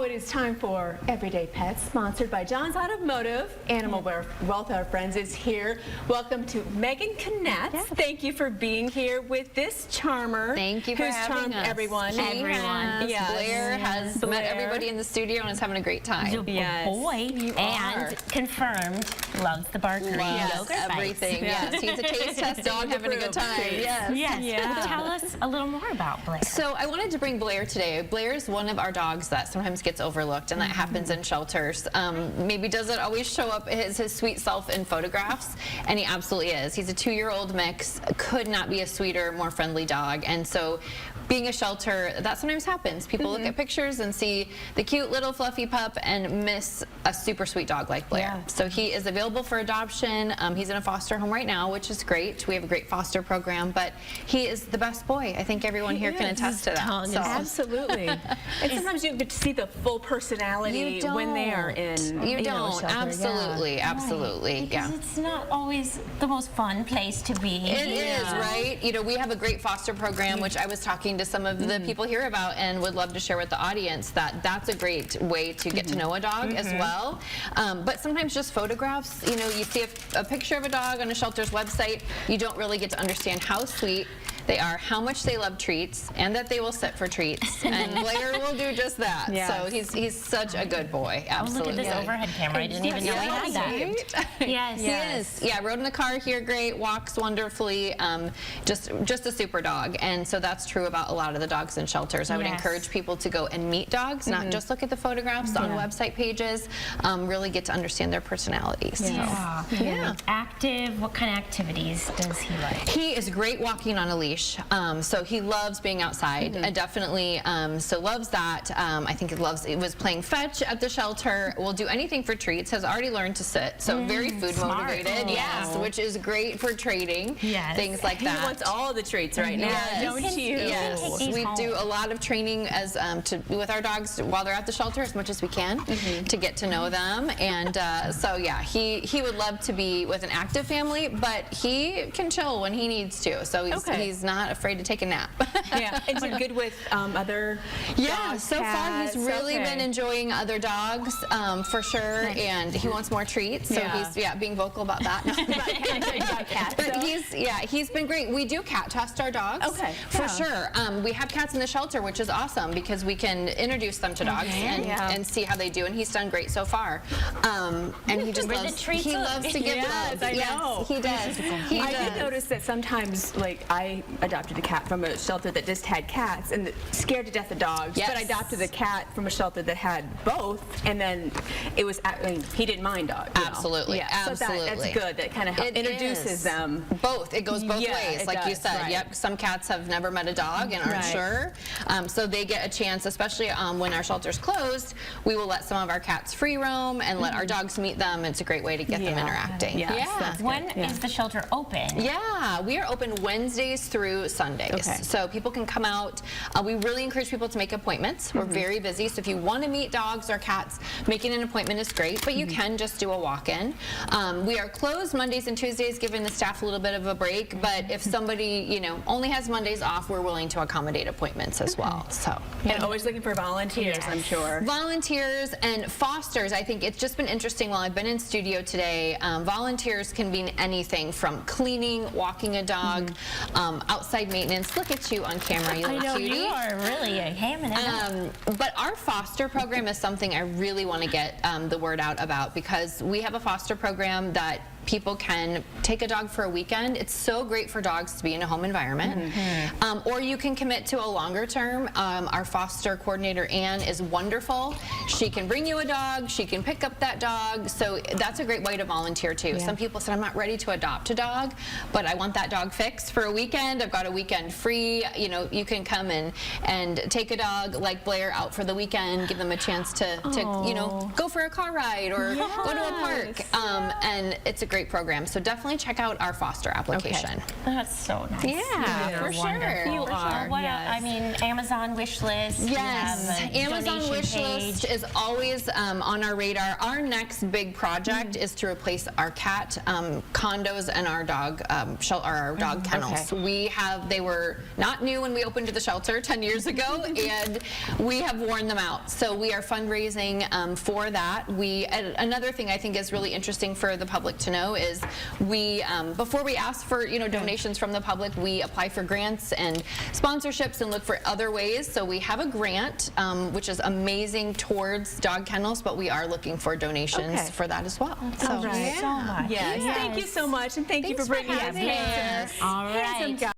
it is time for Everyday Pets, sponsored by John's Automotive. Animal Welfare Friends is here. Welcome to Megan Knetz. Yes. Thank you for being here with this charmer. Thank you for who's having charmed us. everyone. Everyone. Yes. Blair has Blair. met everybody in the studio and is having a great time. Yes, boy, you and are. confirmed loves the barkery Loves yogurt bites. everything. Yes, he's a taste tester and having a good time. Yes. Yes. Yeah. Tell us a little more about Blair. So I wanted to bring Blair today. Blair is one of our dogs that sometimes gets overlooked, and that happens in shelters. Maybe doesn't always show up as his sweet self in photographs, and he absolutely is. He's a 2-year-old mix, could not be a sweeter, more friendly dog, and so being a shelter, that sometimes happens. People look at pictures and see the cute little fluffy pup and miss a super sweet dog like Blair. Yeah. So he is available for adoption. He's in a foster home right now, which is great. We have a great foster program, but he is the best boy. I think everyone here can attest to that. So. Absolutely. And sometimes you get to see the full personality when they are in You know, don't. shelter. Absolutely. Yeah. Absolutely. Because Yeah. it's not always the most fun place to be. It is, right? You know, we have a great foster program, which I was talking to some of the people here about and would love to share with the audience that that's a great way to get to know a dog as well. But sometimes just photographs, you know, you see a picture of a dog on a shelter's website, you don't really get to understand how sweet they are, how much they love treats, and that they will sit for treats. And Blair will do just that. Yes. So he's such a good boy. Absolutely. Oh, look at this overhead camera. I didn't even know we had that. Yes. He is. Yeah, rode in the car here great, walks wonderfully, just a super dog. And so that's true about a lot of the dogs in shelters. I would Yes. encourage people to go and meet dogs, not just look at the photographs on website pages, really get to understand their personalities. Yeah. Yeah. Active. What kind of activities does he like? He is great walking on a leash. So he loves being outside. Definitely so loves that. I think he was playing fetch at the shelter. Will do anything for treats. Has already learned to sit. So very food smart. motivated. Oh. Yes, which is great for trading. Yes. Things like that. He wants all the treats right now, Yes. don't you? Yes, Take these we home. do a lot of training as with our dogs while they're at the shelter as much as we can to get to know them. And so yeah, he would love to be with an active family, but he can chill when he needs to. So he's not afraid to take a nap. Yeah. And you're good with other Yeah, dogs, so far cats? he's really been enjoying other dogs for sure, and he wants more treats. So he's being vocal about that. But he's been great. We do cat test our dogs. Okay. For sure. We have cats in the shelter, which is awesome because we can introduce them to dogs and see how they do. And he's done great so far. And he just Where the loves. treats He are. loves to give Yes, love. I know. He does. He I does. did notice that sometimes, like, I adopted a cat from a shelter that just had cats and scared to death of dogs. Yes. But I adopted a cat from a shelter that had both, and then it was, I mean, he didn't mind dogs. you know. Absolutely, Yeah, so that's absolutely. good. That kind of It introduces is. them. Both. It goes both Yeah, ways, it like you does, said. right. Yep. Some cats have never met a dog and aren't Right. sure. So they get a chance, especially when our shelter's closed, we will let some of our cats free roam and let our dogs meet them. It's a great way to get them interacting. Yes, Yeah. that's When is the shelter open? Yeah, we are open Wednesdays through Sundays. Okay. So people can come out. We really encourage people to make appointments. We're very busy, so if you want to meet dogs or cats, making an appointment is great, but you can just do a walk-in. We are closed Mondays and Tuesdays, giving the staff a little bit of a break, but if somebody, you know, only has Mondays off, we're willing to accommodate appointments as well. So. And always looking for volunteers, I'm sure. Volunteers and fosters, I think it's just been interesting while I've been in studio today. Volunteers can mean anything from cleaning, walking a dog, outside maintenance. Look at you on camera, you I little know cutie. you are really hamming it up. But our foster program is something I really want to get the word out about, because we have a foster program that people can take a dog for a weekend. It's so great for dogs to be in a home environment. Or you can commit to a longer term. Our foster coordinator, Ann, is wonderful. She can bring you a dog. She can pick up that dog. So that's a great way to volunteer too. Some people said, I'm not ready to adopt a dog, but I want that dog fixed for a weekend. I've got a weekend free. You know, you can come and take a dog like Blair out for the weekend, give them a chance to you know, go for a car ride or go to a park. And it's a great programs. So definitely check out our foster application. That's so nice. Yeah, for sure. You are. What I mean, Amazon wish list. Yes, donation Amazon wish page. list is always on our radar. Our next big project is to replace our cat condos and our dog our dog kennels. They were not new when we opened the shelter 10 years ago, and we have worn them out. So we are fundraising for that. Another thing I think is really interesting for the public to know is before we ask for donations from the public, we apply for grants and sponsorships and look for other ways. So we have a grant which is amazing towards dog kennels, but we are looking for donations for that as well. All right. So much. Yes. Thank you so much, and thank you for bringing us having here. us. All right. Handsome guy.